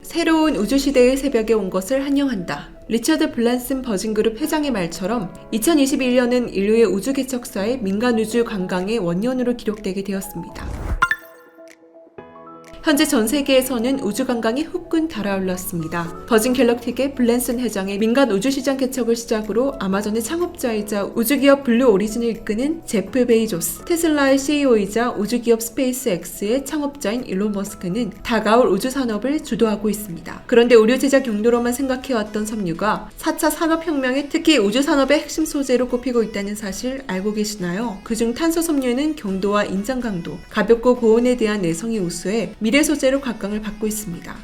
새로운 우주시대의 새벽에 온 것을 환영한다. 리처드 블랜슨 버진그룹 회장의 말처럼 2021년은 인류의 우주 개척사의 민간 우주 관광의 원년으로 기록되게 되었습니다. 현재 전 세계에서는 우주 관광이 후끈 달아올랐습니다. 버진 갤럭틱의 블랜슨 회장의 민간 우주시장 개척을 시작으로 아마존의 창업자이자 우주기업 블루 오리진을 이끄는 제프 베이조스, 테슬라의 CEO이자 우주기업 스페이스X의 창업자인 일론 머스크는 다가올 우주 산업을 주도하고 있습니다. 그런데 의료 제작 용도로만 생각해왔던 섬유가 4차 산업혁명에 특히 우주 산업의 핵심 소재로 꼽히고 있다는 사실 알고 계시나요? 그중 탄소 섬유는 경도와 인장 강도, 가볍고 고온에 대한 내성이 우수해 미래 소재로 각광을 받고 있습니다.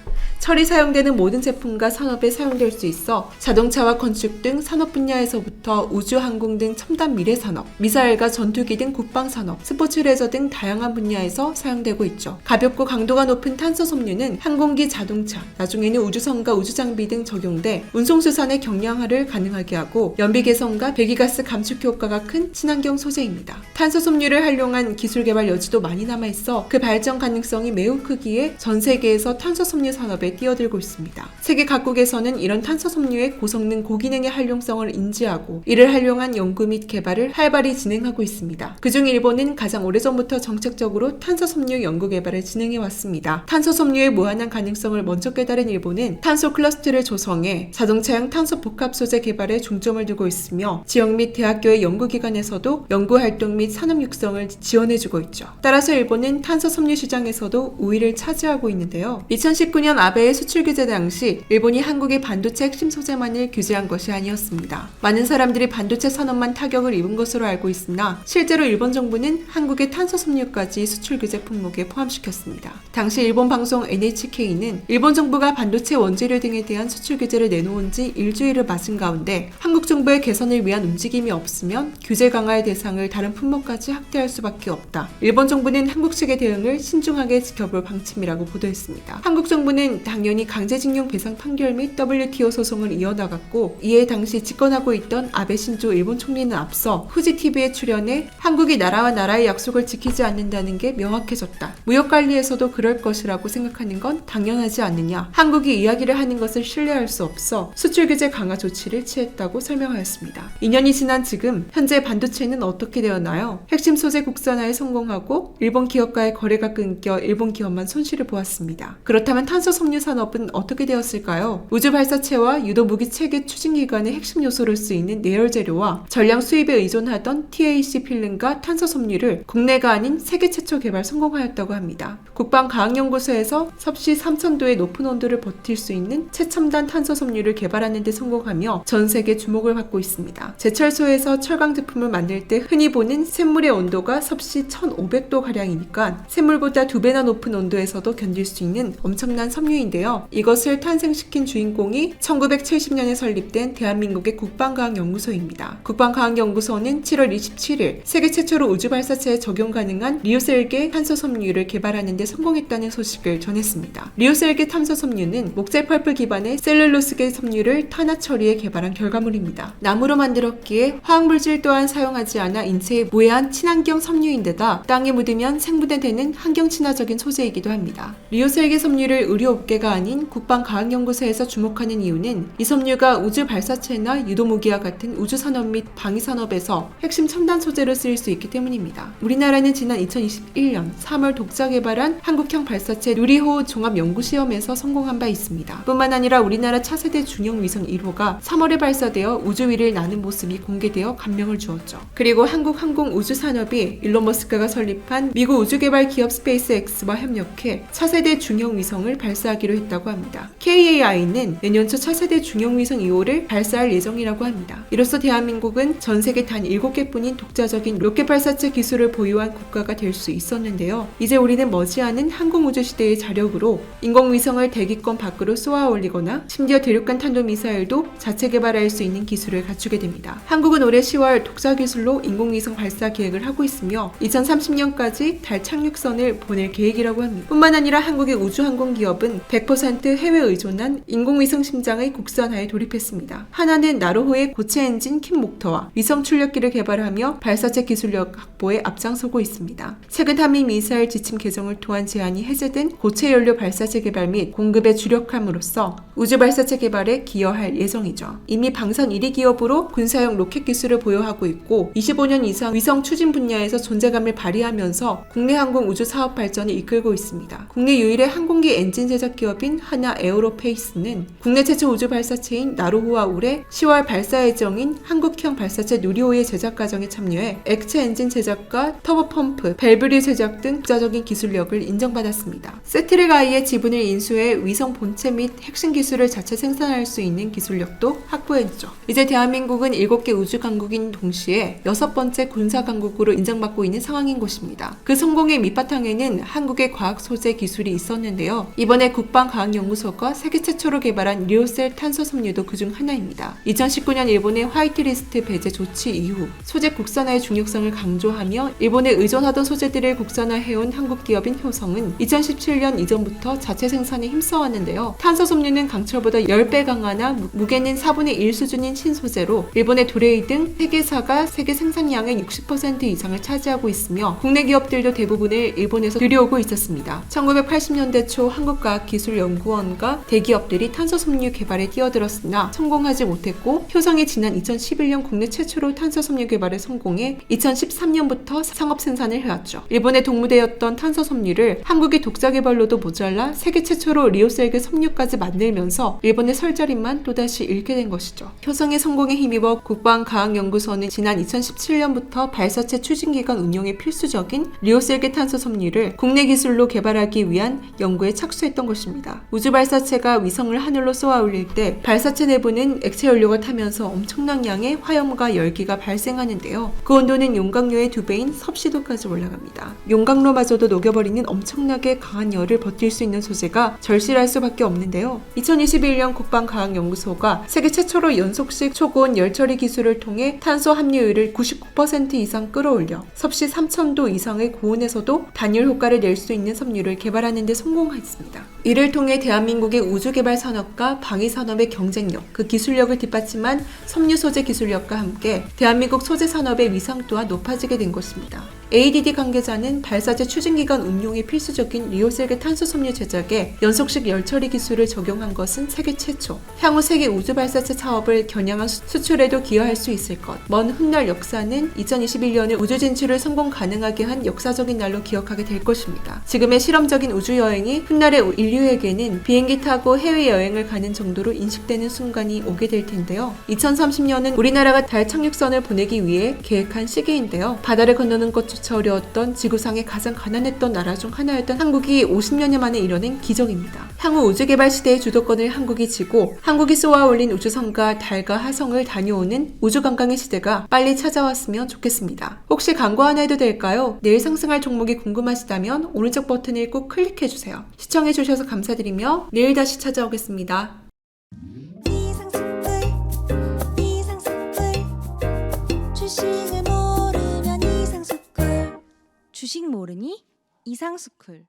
철이 사용되는 모든 제품과 산업에 사용될 수 있어 자동차와 건축 등 산업 분야에서부터 우주 항공 등 첨단 미래 산업, 미사일과 전투기 등 국방 산업, 스포츠 레저 등 다양한 분야에서 사용되고 있죠. 가볍고 강도가 높은 탄소 섬유는 항공기, 자동차, 나중에는 우주선과 우주장비 등 적용돼 운송수산의 경량화를 가능하게 하고 연비 개선과 배기가스 감축 효과가 큰 친환경 소재입니다. 탄소 섬유를 활용한 기술 개발 여지도 많이 남아있어 그 발전 가능성이 매우 크기에 전 세계에서 탄소 섬유 산업에 뛰어들고 있습니다. 세계 각국에서는 이런 탄소 섬유의 고성능 고기능의 활용성을 인지하고 이를 활용한 연구 및 개발을 활발히 진행하고 있습니다. 그중 일본은 가장 오래전부터 정책적으로 탄소 섬유 연구 개발을 진행해 왔습니다. 탄소 섬유의 무한한 가능성을 먼저 깨달은 일본은 탄소 클러스터를 조성해 자동차용 탄소 복합 소재 개발에 중점을 두고 있으며 지역 및 대학교의 연구기관에서도 연구활동 및 산업 육성을 지원해주고 있죠. 따라서 일본은 탄소 섬유 시장에서도 우위를 차지하고 있는데요. 2019년 아베의 수출 규제 당시 일본이 한국의 반도체 핵심 소재만을 규제한 것이 아니었습니다. 많은 사람들이 반도체 산업만 타격을 입은 것으로 알고 있으나 실제로 일본 정부는 한국의 탄소 섬유까지 수출 규제 품목에 포함시켰습니다. 당시 일본 방송 NHK는 일본 정부가 반도체 원재료 등에 대한 수출 규제를 내놓은 지 일주일을 맞은 가운데 한국 정부의 개선을 위한 움직임이 없으면 규제 강화의 대상을 다른 품목까지 확대할 수밖에 없다. 일본 정부는 한국 측의 대응을 신중하게 지켜볼 방침이라고 보도했습니다. 한국 정부는 당연히 강제징용 배상 판결 및 WTO 소송을 이어나갔고 이에 당시 집권하고 있던 아베 신조 일본 총리는 앞서 후지 TV에 출연해 한국이 나라와 나라의 약속을 지키지 않는다는 게 명확해졌다. 무역 관리에서도 그럴 것이라고 생각하는 건 당연하지 않느냐. 한국이 이야기를 하는 것을 신뢰할 수 없어 수출 규제 강화 조치를 취했다고 설명하였습니다. 2년이 지난 지금 현재 반도체는 어떻게 되었나요? 핵심 소재 국산화에 성공하고 일본 기업과의 거래가 끊겨 일본 기업만 손실을 보았습니다. 그렇다면 탄소 섬유 산업은 어떻게 되었을까요? 우주 발사체와 유도 무기 체계 추진기관의 핵심 요소를 수 있는 내열 재료와 전량 수입에 의존하던 TAC 필름과 탄소 섬유를 국내가 아닌 세계 최초 개발 성공하였다고 합니다. 국방과학연구소에서 섭씨 3000도의 높은 온도를 버틸 수 있는 최첨단 탄소 섬유를 개발하는 데 성공하며 전 세계 주목을 받고 있습니다. 제철소에서 철강 제품을 만들 때 흔히 보는 샘물의 온도가 섭씨 1500도 가량이니까 샘물보다 2배나 높은 온도에서도 견딜 수 있는 엄청난 섬유인데요. 이것을 탄생시킨 주인공이 1970년에 설립된 대한민국의 국방과학연구소입니다. 국방과학연구소는 7월 27일 세계 최초로 우주 발사체에 적용 가능한 리오셀계 탄소 섬유를 개발하는 데 성공했다는 소식을 전했습니다. 리오셀계 탄소 섬유는 목재 펄프 기반의 셀룰로스계 섬유를 탄화 처리해 개발한 결과물입니다. 나무로 만들었기에 화학물질 또한 사용하지 않아 인체에 무해한 친환경 섬유인데다 땅에 묻으면 생분해되는 환경 친화적인 소재이기도 합니다. 리오셀계 섬유를 의료업계가 아닌 국방과학연구소에서 주목하는 이유는 이 섬유가 우주 발사체나 유도무기와 같은 우주산업 및 방위산업에서 핵심 첨단 소재로 쓰일 수 있기 때문입니다. 우리나라는 지난 2021년 3월 독자 개발한 한국형 발사체 누리호 종합연구시험에서 성공한 바 있습니다. 뿐만 아니라 우리나라 차세대 중형위성 1호가 3월에 발사되어 우주 위를 나는 모습이 공개되어 감명을 주었죠. 그리고 한국 항공우주산업이 일론 머스크가 설립한 미국 우주개발 기업 스페이스X와 협력해 차세대 중형위성을 발사하기로 했다고 합니다. KAI는 내년 초 차세대 중형위성 2호를 발사할 예정이라고 합니다. 이로써 대한민국은 전 세계 단 7개뿐인 독자적인 로켓 발사체 기술을 보유한 국가가 될 수 있었는데요. 이제 우리는 머지않은 항공우주시대의 자력으로 인공위성을 대기권 밖으로 쏘아 올리거나 심지어 대륙간 탄도미사일도 자체 개발할 수 있는 기술을 갖추게 됩니다. 한국은 올해 10월 독자 기술로 인공위성 발사 계획을 하고 있으며 2030년까지 달 착륙선을 보낼 계획이라고 합니다. 뿐만 아니라 한국의 우주항공기업은 100% 해외 의존한 인공위성 심장의 국산화에 돌입했습니다. 하나는 나로호의 고체 엔진 킴 목터와 위성 출력기를 개발하며 발사체 기술력 확보에 앞장서고 있습니다. 최근 한미 미사일 지침 개정을 통한 제한이 해제된 고체 연료 발사체 개발 및 공급에 주력함으로써 우주 발사체 개발에 기여할 예정이죠. 이미 방산 1위 기업으로 군사용 로켓 기술을 보유하고 있고 25년 이상 위성 추진 분야에서 존재감을 발휘하면서 국내 항공 우주 사업 발전을 이끌고 있습니다. 국내 유일의 항공기 엔진 제작 기업인 하나 에어로페이스는 국내 최초 우주 발사체인 나로호와 올해 10월 발사 예정인 한국형 발사체 누리호의 제작 과정에 참여해 액체 엔진 제작과 터보 펌프, 밸브류 제작 등 국제적인 기술력을 인정받았습니다. 세트랙 I의 지분을 인수해 위성 본체 및 핵심 기술을 자체 생산할 수 있는 기술력도 확보했죠. 이제 대한민국은 7개 우주 강국인 동시에 6번째 군사 강국으로 인정받고 있는 상황인 것입니다. 그 성공의 밑바탕에는 한국의 과학 소재 기술이 있었는데요. 이번에 국방과학연구소가 세계 최초로 개발한 리오셀 탄소 섬유도 그중 하나입니다. 2019년 일본의 화이트리스트 배제 조치 이후 소재 국산화의 중요성을 강조하며 일본에 의존하던 소재들을 국산화해온 한국 기업인 효성은 2017년 이전부터 자체 생산에 힘써왔는데요. 탄소 섬유는 강철보다 10배 강하나 무게는 4분의 1 수준인 신소재로 일본의 도레이 등 세계사가 세계 생산량의 60% 이상을 차지하고 있으며 국내 기업들도 대부분을 일본에서 들여오고 있었습니다. 1980년대 초 한국과학기술연구원과 대기업들이 탄소 섬유 개발에 뛰어들었으나 성공하지 못했고 효성이 지난 2011년 국내 최초로 탄소 섬유 개발에 성공해 2013년부터 상업 생산을 해왔죠. 일본의 동무대였던 탄소 섬유를 한국의 독자 개발로도 모자라 세계 최초로 리오셀계 섬유까지 만들면서 일본의 설자림만 또다시 잃게 된 것이죠. 효성의 성공에 힘입어 국방과학연구소는 지난 2017년부터 발사체 추진기간 운용에 필수적인 리오셀계 탄소 섬유를 국내 기술로 개발하기 위한 연구에 착수했던 것입니다. 우주 발사체가 위성을 하늘로 쏘아 올릴 때 발사체 내부는 액체 연료가 타면서 엄청난 양의 화염과 열기가 발생하는데요. 그 온도는 용광로의 2배인 섭씨도까지 올라갑니다. 용광로마저도 녹여버리는 엄청나게 강한 열을 버틸 수 있는 소재가 절실할 수밖에 없는데요. 2021년 국방과학연구소가 세계 최초로 연속식 초고온 열처리 기술을 통해 탄소 함유율을 99% 이상 끌어올려 섭씨 3000도 이상의 고온에서도 단열 효과를 낼 수 있는 섬유를 개발하는 데 성공했습니다. 이를 통해 대한민국의 우주개발 산업과 방위산업의 경쟁력, 그 기술력을 뒷받침한 섬유 소재 기술력과 함께 대한민국 소재 산업의 위상 또한 높아지게 된 것입니다. ADD 관계자는 발사체 추진기간 운용에 필수적인 리오셀계 탄소 섬유 제작에 연속식 열처리 기술을 적용한 것은 세계 최초. 향후 세계 우주 발사체 사업을 겨냥한 수출에도 기여할 수 있을 것. 먼 훗날 역사는 2021년을 우주 진출을 성공 가능하게 한 역사적인 날로 기억하게 될 것입니다. 지금의 실험적인 우주 여행이 훗날의 인류에게는 비행기 타고 해외 여행을 가는 정도로 인식되는 순간이 오게 될 텐데요. 2030년은 우리나라가 달 착륙선을 보내기 위해 계획한 시기인데요. 바다를 건너는 것조차 어려웠던 지구상의 가장 가난했던 나라 중 하나였던 한국이 50년여 만에 이뤄낸 기적입니다. 향후 우주개발 시대의 주도권을 한국이 쥐고 한국이 쏘아 올린 우주선과 달과 화성을 다녀오는 우주관광의 시대가 빨리 찾아왔으면 좋겠습니다. 혹시 광고 하나 해도 될까요? 내일 상승할 종목이 궁금하시다면 오른쪽 버튼을 꼭 클릭해주세요. 시청해주셔서 감사드리며 내일 다시 찾아오겠습니다. 주식 모르니? 이상스쿨